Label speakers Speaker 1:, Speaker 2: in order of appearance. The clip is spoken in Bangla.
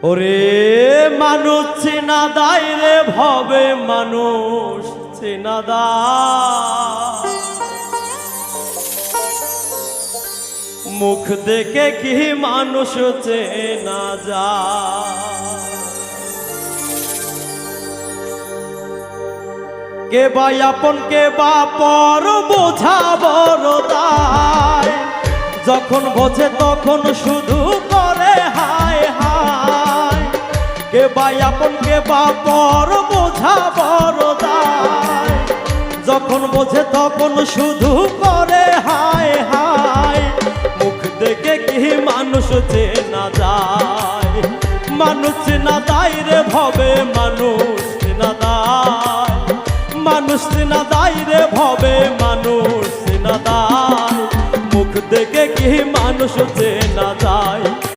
Speaker 1: ওরে মানুষ চেনা দায় রে ভবে মানুষ চেনা দায় মুখ দেখে কি মানুষ চেনা যায় কে বা আপন কে বা পর বোঝা বড় দায় যখন বোঝে তখন শুধু করে হায় হায় কে বা আপন কে বা পর বোঝা বড় দায় যখন বোঝে তখন শুধু করে হায় হায় মুখ দেখে কি মানুষ চেনা যায় মানুষ চেনা দায় রে ভবে মানুষ চেনা দায় মানুষ চেনা দায় রে ভবে মানুষ চেনা দায় মুখ দেখে কি মানুষ চেনা